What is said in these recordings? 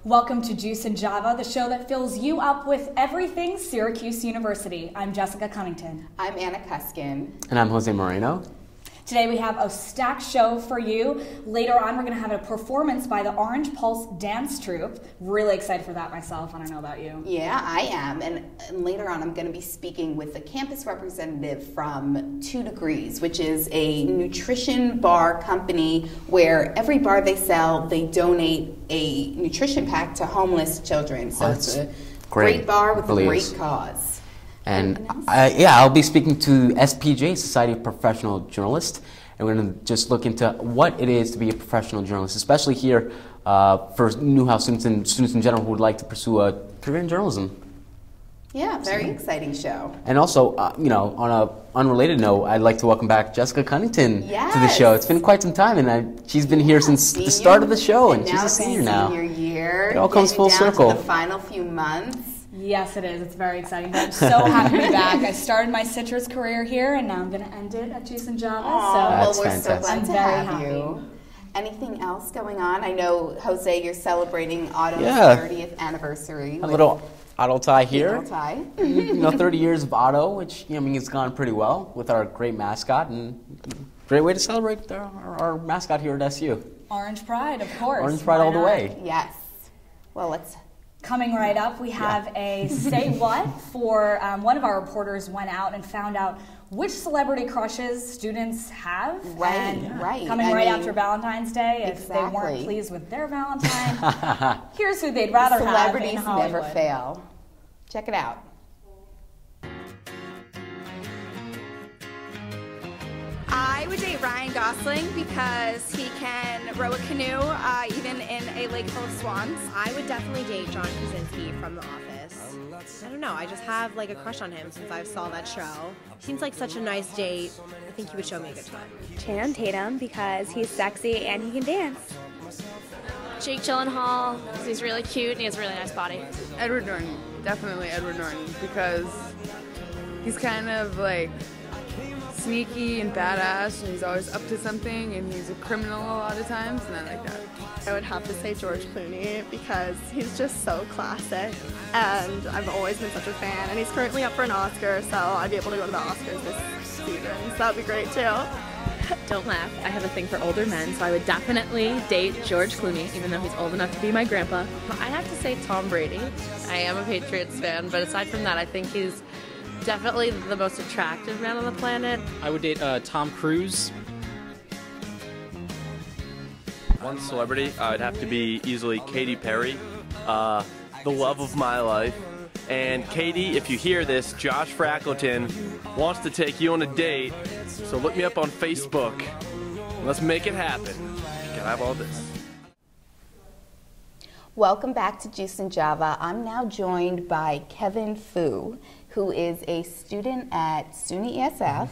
Welcome to Juice and Java, the show that fills you up with everything Syracuse University. I'm Jessica Cunnington. I'm Anna Kuskin. And I'm Jose Moreno. Today we have a stacked show for you. Later on, we're going to have a performance by the Orange Pulse Dance Troupe. Really excited for that myself. I don't know about you. Yeah, I am. And later on, I'm going to be speaking with the campus representative from 2 Degrees, which is a nutrition bar company where every bar they sell, they donate a nutrition pack to homeless children. So it's a great bar with a great cause. And I'll be speaking to SPJ, Society of Professional Journalists, and we're going to just look into what it is to be a professional journalist, especially here for Newhouse students and students in general who would like to pursue a career in journalism. Yeah, very exciting show. And also, on an unrelated note, I'd like to welcome back Jessica Cunnington to the show. It's been quite some time, and she's been here since the start of the show, and she's a senior now. Senior year. It all comes full circle. The final few months. Yes, it is. It's very exciting. But I'm so happy to be back. I started my Citrus career here, and now I'm going to end it at Juice and Java. Well, we're fantastic. so glad to have you. Anything else going on? I know, Jose, you're celebrating Otto's 30th anniversary. A little Otto tie here. Otto tie. 30 years of Otto, which it's gone pretty well with our great mascot, and great way to celebrate our mascot here at SU. Orange Pride, of course. Orange Pride all the way. Yes. Well, let's... Coming right up, we have a Say What for one of our reporters went out and found out which celebrity crushes students have. Right. Coming right after Valentine's Day, if they weren't pleased with their Valentine, here's who they'd rather have in Celebrities Hollywood. never fail. Check it out. I would date Ryan Gosling because he can row a canoe even in a lake full of swans. I would definitely date John Krasinski from The Office. I don't know, I just have like a crush on him since I saw that show. Seems like such a nice date. I think he would show me a good time. Channing Tatum because he's sexy and he can dance. Jake Gyllenhaal because he's really cute and he has a really nice body. Edward Norton, definitely Edward Norton, because he's kind of like sneaky and badass, and he's always up to something, and he's a criminal a lot of times, and I like that. I would have to say George Clooney because he's just so classic, and I've always been such a fan, and he's currently up for an Oscar, so I'd be able to go to the Oscars this season, so that'd be great too. Don't laugh, I have a thing for older men, so I would definitely date George Clooney, even though he's old enough to be my grandpa. I have to say Tom Brady. I am a Patriots fan, but aside from that, I think he's definitely the most attractive man on the planet. I would date Tom Cruise. One celebrity, it'd have to be easily Katy Perry, the love of my life. And Katy, if you hear this, Josh Frackleton wants to take you on a date, so look me up on Facebook. Let's make it happen. Can I have all this? Welcome back to Juice and Java. I'm now joined by Kevin Fu, who is a student at SUNY ESF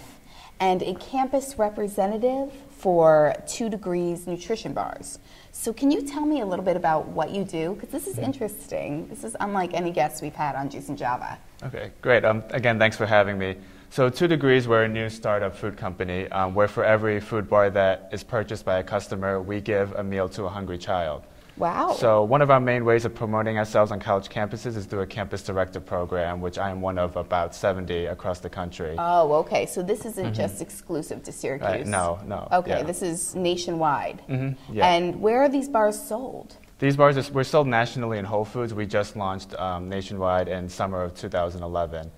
and a campus representative for 2 Degrees Nutrition Bars. So can you tell me a little bit about what you do? Because this is interesting. This is unlike any guests we've had on Juice and Java. Okay, great. Again, thanks for having me. So 2 Degrees, we're a new startup food company where for every food bar that is purchased by a customer, we give a meal to a hungry child. Wow. So one of our main ways of promoting ourselves on college campuses is through a campus director program, which I am one of about 70 across the country. Oh, okay. So this isn't just exclusive to Syracuse? No. Okay, this is nationwide. Yeah. And where are these bars sold? These bars we're sold nationally in Whole Foods. We just launched nationwide in summer of 2011.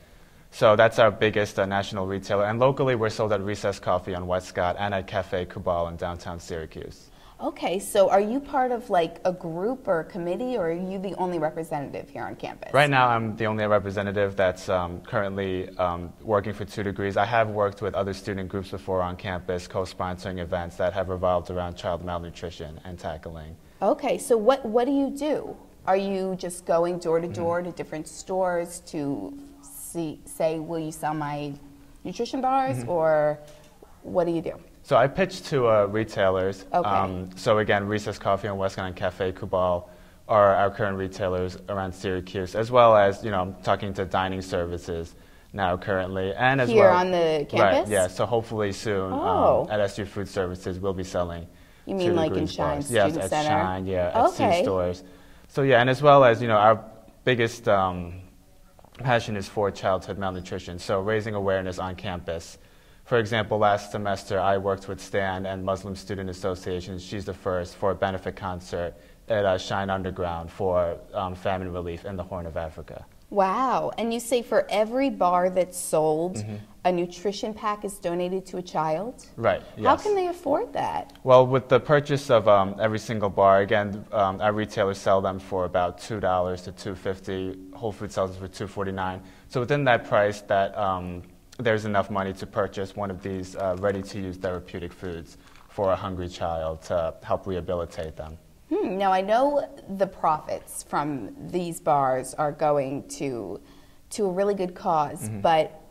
So that's our biggest national retailer. And locally, we're sold at Recess Coffee on Westcott and at Cafe Kubal in downtown Syracuse. Okay, so are you part of like a group or a committee, or are you the only representative here on campus? Right now, I'm the only representative that's currently working for 2 Degrees. I have worked with other student groups before on campus, co-sponsoring events that have revolved around child malnutrition and tackling. Okay, so what do you do? Are you just going door to door to different stores to say, will you sell my nutrition bars, or what do you do? So I pitch to retailers. Okay. So again, Recess Coffee on Westcott and Cafe Kubal are our current retailers around Syracuse, as well as I'm talking to dining services now currently, and as here well on the campus. Right. Yeah. So hopefully soon at SU Food Services we'll be selling. You mean like in Shine bars. Yes, Student at Center? Shine. Yeah, at C stores. So yeah, and as well as, our biggest passion is for childhood malnutrition, so raising awareness on campus. For example, last semester I worked with STAN and Muslim Student Association, She's the First, for a benefit concert at Shine Underground for famine relief in the Horn of Africa. Wow, and you say for every bar that's sold, a nutrition pack is donated to a child? Right, yes. How can they afford that? Well, with the purchase of every single bar, again, our retailers sell them for about $2 to $2.50. Whole Foods sells them for $2.49. So within that price, there's enough money to purchase one of these ready-to-use therapeutic foods for a hungry child to help rehabilitate them. Now, I know the profits from these bars are going to a really good cause, but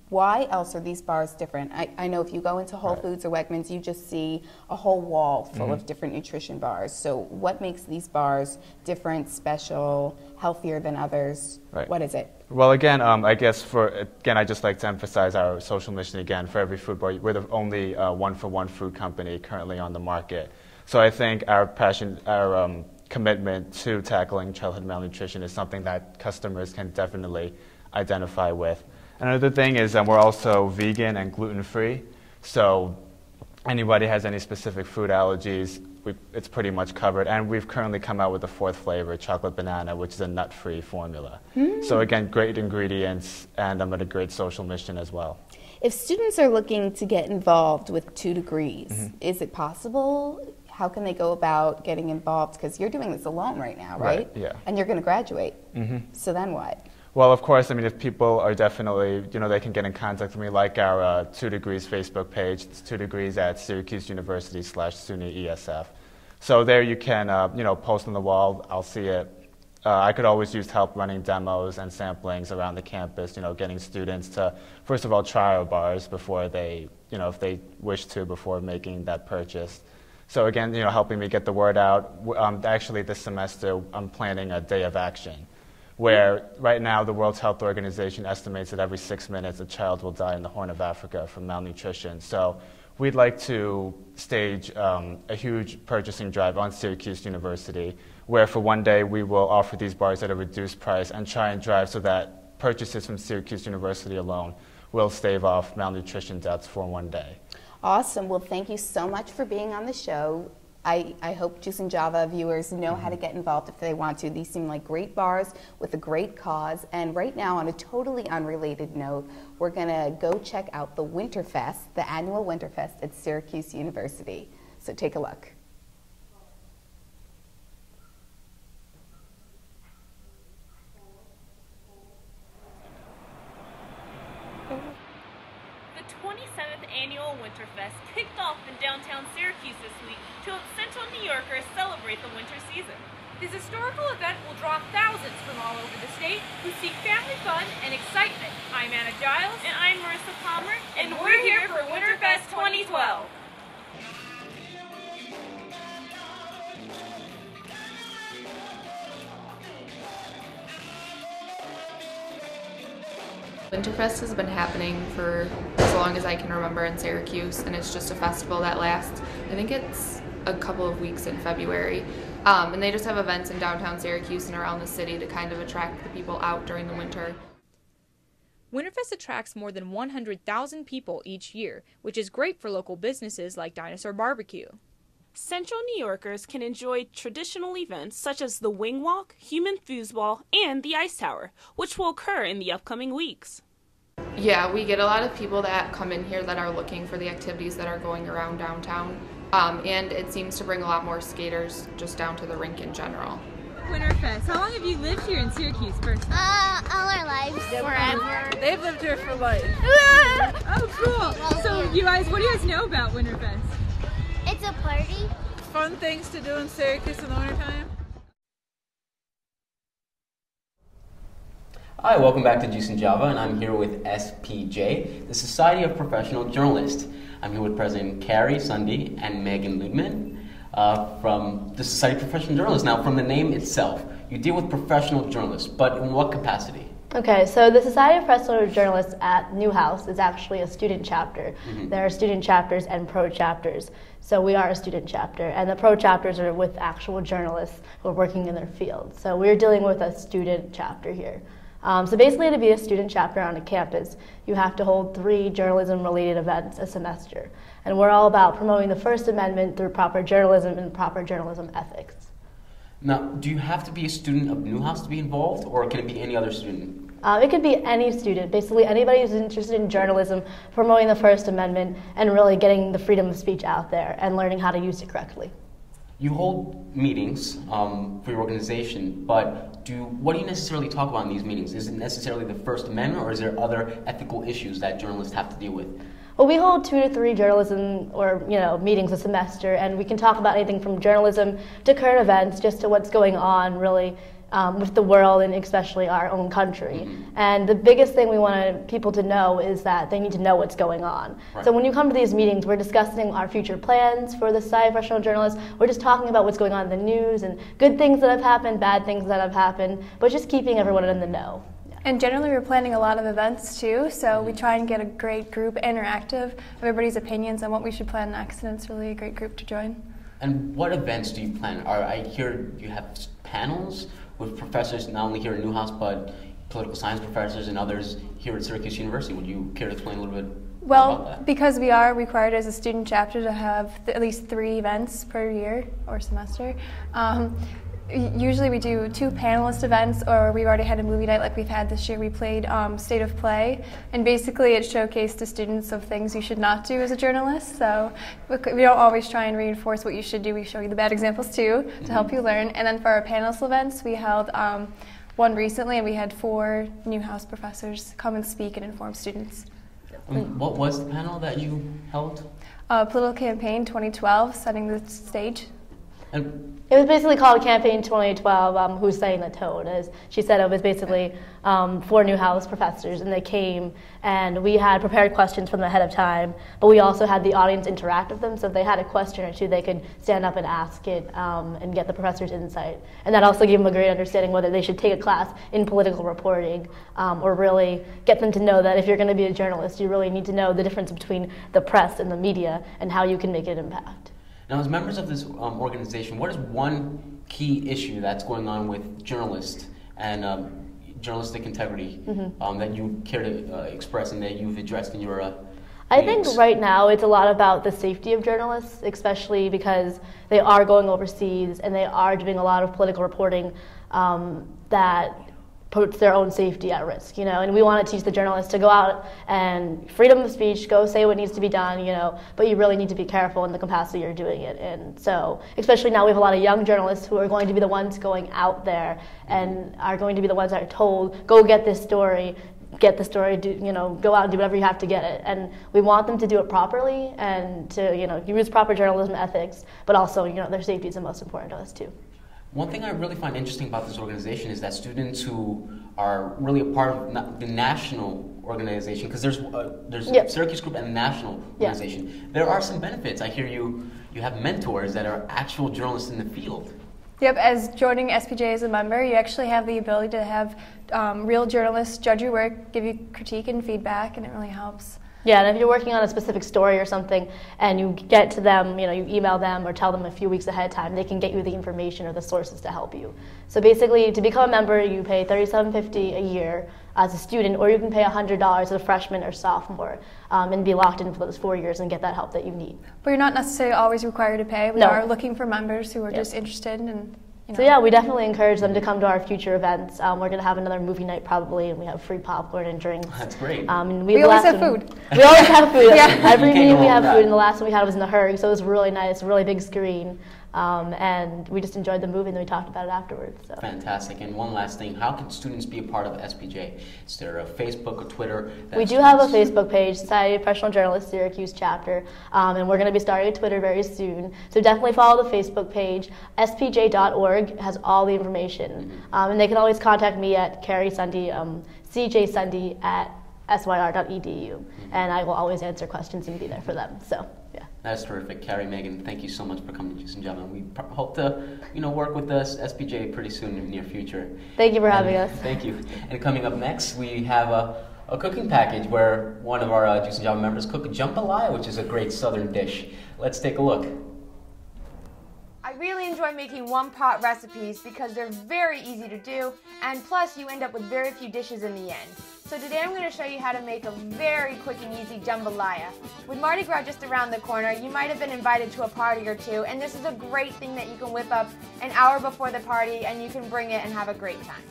why else are these bars different? I know if you go into Whole Foods or Wegmans, you just see a whole wall full of different nutrition bars. So what makes these bars different, special, healthier than others? Right. What is it? Well, again, I guess I just like to emphasize our social mission again. For every food bar, we're the only one-for-one food company currently on the market. So I think our passion, our commitment to tackling childhood malnutrition is something that customers can definitely identify with. Another thing is we're also vegan and gluten-free. So anybody has any specific food allergies, it's pretty much covered. And we've currently come out with a fourth flavor, chocolate banana, which is a nut-free formula. So again, great ingredients and a great social mission as well. If students are looking to get involved with 2 Degrees, is it possible? How can they go about getting involved? Because you're doing this alone right now, right? Yeah. And you're going to graduate. So then what? Well, of course, if people are definitely, they can get in contact with me, like our 2 Degrees Facebook page. It's 2 Degrees at Syracuse University /SUNY ESF. So there you can, post on the wall. I'll see it. I could always use help running demos and samplings around the campus, getting students to, first of all, try our bars before they, if they wish to, before making that purchase. So again, helping me get the word out. Actually, this semester, I'm planning a day of action, where right now the World Health Organization estimates that every 6 minutes a child will die in the Horn of Africa from malnutrition. So we'd like to stage a huge purchasing drive on Syracuse University, where for one day we will offer these bars at a reduced price and try and drive so that purchases from Syracuse University alone will stave off malnutrition deaths for one day. Awesome. Well, thank you so much for being on the show. I hope Juice and Java viewers know how to get involved if they want to. These seem like great bars with a great cause. And right now, on a totally unrelated note, we're going to go check out the Winterfest, the annual Winterfest at Syracuse University. So take a look. The 27th annual Winterfest kicked off in downtown Syracuse this week to help Central New Yorkers celebrate the winter season. This historical event will draw thousands from all over the state who seek family fun and excitement. I'm Anna Giles. And I'm Marissa Palmer. And we're here for Winterfest 2012. Winterfest has been happening for as long as I can remember in Syracuse, and it's just a festival that lasts, I think it's a couple of weeks in February. And they just have events in downtown Syracuse and around the city to kind of attract the people out during the winter. Winterfest attracts more than 100,000 people each year, which is great for local businesses like Dinosaur Barbecue. Central New Yorkers can enjoy traditional events such as the Wing Walk, Human Foosball, and the Ice Tower, which will occur in the upcoming weeks. Yeah, we get a lot of people that come in here that are looking for the activities that are going around downtown, and it seems to bring a lot more skaters just down to the rink in general. Winterfest, how long have you lived here in Syracuse first? All our lives. Forever. They've lived here for life. Oh, cool. So you guys, what do you guys know about Winterfest? It's a party. Fun things to do in Syracuse in the wintertime. Hi, welcome back to Juice and Java, and I'm here with SPJ, the Society of Professional Journalists. I'm here with President Carrie Sunday and Megan Ludman from the Society of Professional Journalists. Now, from the name itself, you deal with professional journalists, but in what capacity? Okay, so the Society of Professional Journalists at Newhouse is actually a student chapter. There are student chapters and pro chapters. So we are a student chapter, and the pro chapters are with actual journalists who are working in their field. So we're dealing with a student chapter here. So basically, to be a student chapter on a campus, you have to hold 3 journalism-related events a semester. And we're all about promoting the First Amendment through proper journalism and proper journalism ethics. Now, do you have to be a student of Newhouse to be involved, or can it be any other student? It could be any student, basically anybody who's interested in journalism, promoting the First Amendment, and really getting the freedom of speech out there and learning how to use it correctly. You hold meetings for your organization, but what do you necessarily talk about in these meetings? Is it necessarily the First Amendment, or is there other ethical issues that journalists have to deal with? Well, we hold 2 to 3 journalism or meetings a semester, and we can talk about anything from journalism to current events, just to what's going on really with the world and especially our own country. And the biggest thing we want people to know is that they need to know what's going on. Right. So when you come to these meetings, we're discussing our future plans for the Society of Professional Journalists. We're just talking about what's going on in the news and good things that have happened, bad things that have happened, but just keeping everyone in the know. And generally we're planning a lot of events too, so we try and get a great group interactive, everybody's opinions on what we should plan next, and it's really a great group to join. And what events do you plan? I hear you have panels with professors not only here at Newhouse, but political science professors and others here at Syracuse University. Would you care to explain a little bit about that? Because we are required as a student chapter to have at least 3 events per year or semester. Usually we do 2 panelist events, or we've already had a movie night like we've had this year. We played State of Play, and basically it showcased to students of things you should not do as a journalist. So we don't always try and reinforce what you should do. We show you the bad examples too to help you learn. And then for our panelist events, we held one recently, and we had 4 Newhouse professors come and speak and inform students. What was the panel that you held? Political Campaign 2012, setting the stage. It was basically called Campaign 2012, Who's Setting the Tone. As she said, it was basically 4 Newhouse professors, and they came, and we had prepared questions from them ahead of time, but we also had the audience interact with them, so if they had a question or two, they could stand up and ask it and get the professor's insight. And that also gave them a great understanding whether they should take a class in political reporting or really get them to know that if you're going to be a journalist, you really need to know the difference between the press and the media and how you can make an impact. Now, as members of this organization, what is one key issue that's going on with journalists and journalistic integrity that you care to express and that you've addressed in your I think right now it's a lot about the safety of journalists, especially because they are going overseas and they are doing a lot of political reporting that puts their own safety at risk, and we want to teach the journalists to go out and freedom of speech, go say what needs to be done, but you really need to be careful in the capacity you're doing it. And so, especially now we have a lot of young journalists who are going to be the ones going out there and are going to be the ones that are told, go get this story, go out and do whatever you have to get it. And we want them to do it properly and to, use proper journalism ethics, but also, their safety is the most important to us too. One thing I really find interesting about this organization is that students who are really a part of the national organization, because there's Syracuse Group and the national organization, there are some benefits. I hear you have mentors that are actual journalists in the field. Yep, as joining SPJ as a member, you actually have the ability to have real journalists judge your work, give you critique and feedback, and it really helps. Yeah, and if you're working on a specific story or something and you get to them, you email them or tell them a few weeks ahead of time, they can get you the information or the sources to help you. So basically, to become a member, you pay $37.50 a year as a student, or you can pay $100 as a freshman or sophomore and be locked in for those 4 years and get that help that you need. But you're not necessarily always required to pay. We are looking for members who are just interested in. So yeah, we definitely encourage them to come to our future events. We're going to have another movie night probably, and we have free popcorn and drinks. That's great. And we always have food. We always have food. Every meeting we have food, and the last one we had was in the Hurg, so it was really nice, a really big screen. And we just enjoyed the movie, and then we talked about it afterwards. So. Fantastic. And one last thing, how can students be a part of SPJ? Is there a Facebook or Twitter? We do have a Facebook page, Society of Professional Journalists, Syracuse chapter, and we're going to be starting a Twitter very soon. So definitely follow the Facebook page. SPJ.org has all the information. And they can always contact me at cjsunday@syr.edu. And I will always answer questions and be there for them. So. Yeah. That's terrific. Carrie, Megan, thank you so much for coming to Juice and Java. We hope to, work with us SPJ pretty soon in the near future. Thank you for having us. Thank you. And coming up next, we have a cooking package where one of our Juice and Java members cook jambalaya, which is a great southern dish. Let's take a look. I really enjoy making one-pot recipes because they're very easy to do, and plus you end up with very few dishes in the end. So today I'm going to show you how to make a very quick and easy jambalaya. With Mardi Gras just around the corner, you might have been invited to a party or two, and this is a great thing that you can whip up an hour before the party and you can bring it and have a great time.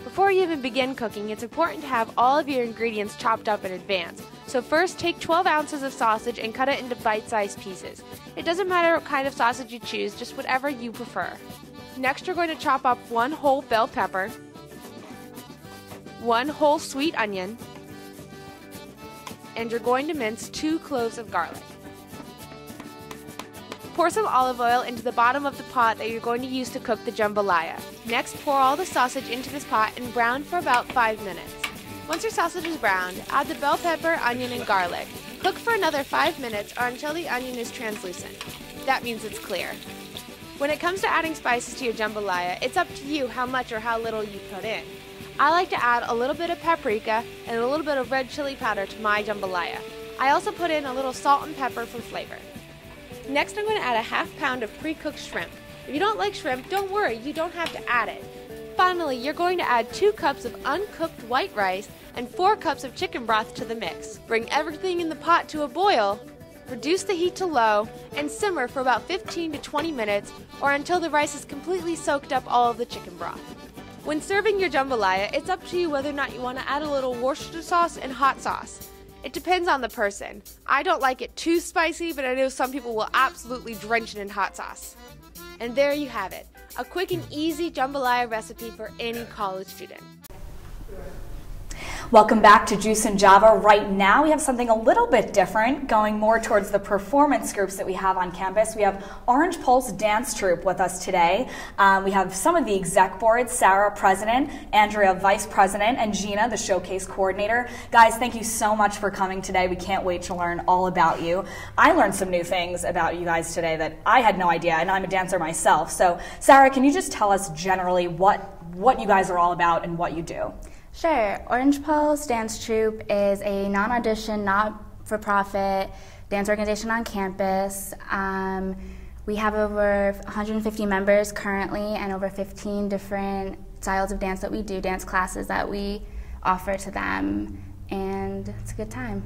Before you even begin cooking, it's important to have all of your ingredients chopped up in advance. So first, take 12 ounces of sausage and cut it into bite-sized pieces. It doesn't matter what kind of sausage you choose, just whatever you prefer. Next, you're going to chop up 1 whole bell pepper, 1 whole sweet onion, and you're going to mince 2 cloves of garlic. Pour some olive oil into the bottom of the pot that you're going to use to cook the jambalaya. Next, pour all the sausage into this pot and brown for about 5 minutes. Once your sausage is browned, add the bell pepper, onion, and garlic. Cook for another 5 minutes or until the onion is translucent. That means it's clear. When it comes to adding spices to your jambalaya, it's up to you how much or how little you put in. I like to add a little bit of paprika and a little bit of red chili powder to my jambalaya. I also put in a little salt and pepper for flavor. Next, I'm going to add a ½ pound of pre-cooked shrimp. If you don't like shrimp, don't worry, you don't have to add it. Finally, you're going to add 2 cups of uncooked white rice and 4 cups of chicken broth to the mix. Bring everything in the pot to a boil, reduce the heat to low, and simmer for about 15 to 20 minutes or until the rice is completely soaked up all of the chicken broth. When serving your jambalaya, it's up to you whether or not you want to add a little Worcestershire sauce and hot sauce. It depends on the person. I don't like it too spicy, but I know some people will absolutely drench it in hot sauce. And there you have it, a quick and easy jambalaya recipe for any college student. Welcome back to Juice and Java. Right now we have something a little bit different, going more towards the performance groups that we have on campus. We have Orange Pulse Dance Troupe with us today. We have some of the exec board, Sarah, president, Andrea, vice president, and Gina, the showcase coordinator. Guys, thank you so much for coming today. We can't wait to learn all about you. I learned some new things about you guys today that I had no idea, and I'm a dancer myself. So Sarah, can you just tell us generally what you guys are all about and what you do? Sure. Orange Pulse Dance Troupe is a non-audition, not-for-profit dance organization on campus. We have over 150 members currently and over 15 different styles of dance that we do, dance classes that we offer to them, and it's a good time.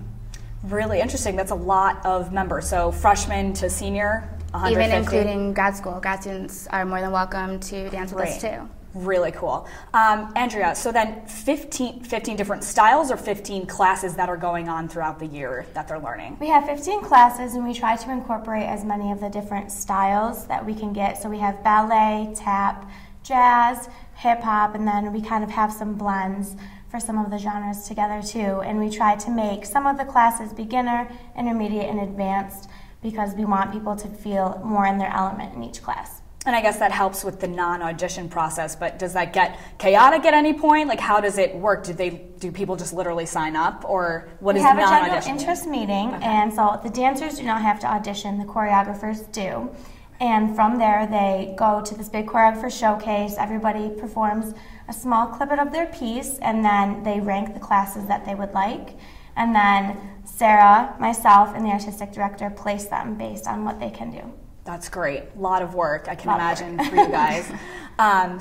Really interesting. That's a lot of members. So freshman to senior, 150? Even including grad school. Grad students are more than welcome to dance with us too. Really cool. Andrea, so then 15 different styles or 15 classes that are going on throughout the year that they're learning? We have 15 classes and we try to incorporate as many of the different styles that we can get. So we have ballet, tap, jazz, hip hop, and then we kind of have some blends for some of the genres together too. And we try to make some of the classes beginner, intermediate, and advanced because we want people to feel more in their element in each class. And I guess that helps with the non-audition process, but does that get chaotic at any point? Like, how does it work? Do people just literally sign up, or what is non-audition? We have a general interest meeting, and so the dancers do not have to audition, the choreographers do. And from there, they go to this big choreographer showcase. Everybody performs a small snippet of their piece, and then they rank the classes that they would like. And then Sarah, myself, and the artistic director place them based on what they can do. That's great. A lot of work, I can imagine, for you guys.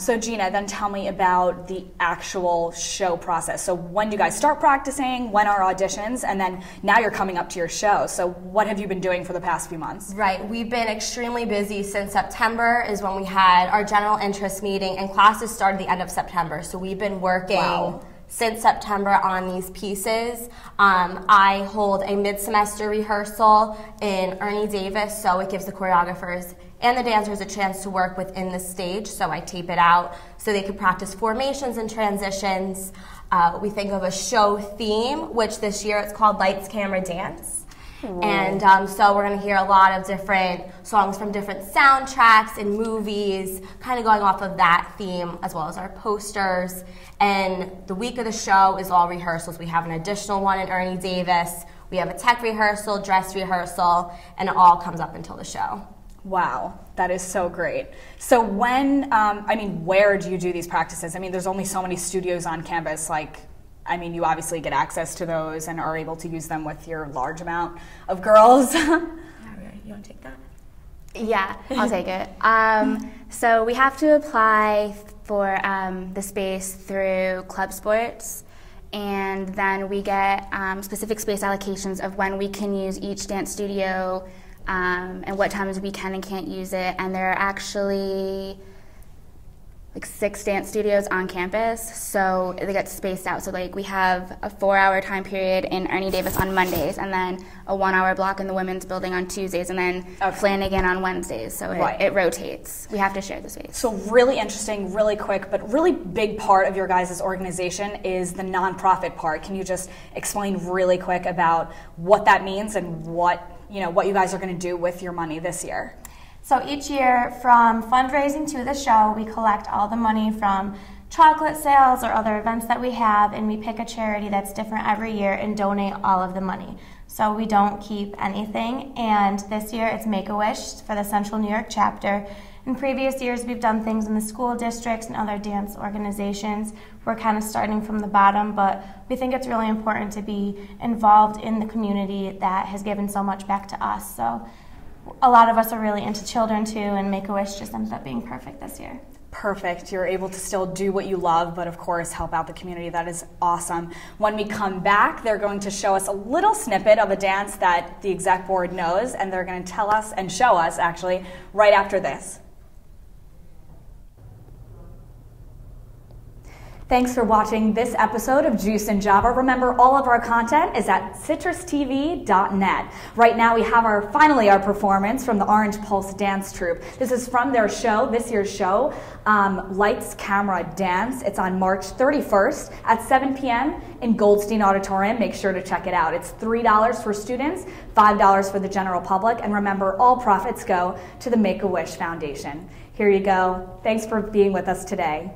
So Gina, then tell me about the actual show process. So when do you guys start practicing? When are auditions? And then now you're coming up to your show. So what have you been doing for the past few months? Right. We've been extremely busy since September is when we had our general interest meeting, and classes started the end of September. So we've been working since September on these pieces. I hold a mid-semester rehearsal in Ernie Davis, so it gives the choreographers and the dancers a chance to work within the stage, so I tape it out so they can practice formations and transitions. We think of a show theme, which this year it's called Lights, Camera, Dance. And so we're going to hear a lot of different songs from different soundtracks and movies, kind of going off of that theme, as well as our posters. And the week of the show is all rehearsals. We have an additional one in Ernie Davis. We We have a tech rehearsal, dress rehearsal, and it all comes up until the show. Wow, that is so great. So when, where do you do these practices? I mean, there's only so many studios on campus. You obviously get access to those and are able to use them with your large amount of girls. You want to take that? Yeah, I'll take it. So we have to apply for the space through club sports, and then we get specific space allocations of when we can use each dance studio and what times we can and can't use it. And there are actually 6 dance studios on campus, so they get spaced out. So we have a 4-hour time period in Ernie Davis on Mondays, and then a 1-hour block in the women's building on Tuesdays, and then Flanagan on Wednesdays. So it rotates. We have to share the space. So really interesting, really quick, but really big part of your guys' organization is the nonprofit part. Can you just explain really quick about what that means and what you guys are going to do with your money this year? So each year, from fundraising to the show, we collect all the money from chocolate sales or other events that we have, and we pick a charity that's different every year and donate all of the money. So we don't keep anything, and this year it's Make-A-Wish for the Central New York chapter. In previous years, we've done things in the school districts and other dance organizations. We're kind of starting from the bottom, but we think it's really important to be involved in the community that has given so much back to us. So a lot of us are really into children too, and Make-A-Wish just ended up being perfect this year. Perfect. You're able to still do what you love, but of course help out the community. That is awesome. When we come back, they're going to show us a little snippet of a dance that the exec board knows, and they're going to tell us and show us actually right after this. Thanks for watching this episode of Juice and Java. Remember, all of our content is at CitrusTV.net. Right now, we have finally our performance from the Orange Pulse Dance Troupe. This is from their show, this year's show, Lights, Camera, Dance. It's on March 31st at 7 p.m. in Goldstein Auditorium. Make sure to check it out. It's $3 for students, $5 for the general public, and remember, all profits go to the Make-A-Wish Foundation. Here you go. Thanks for being with us today.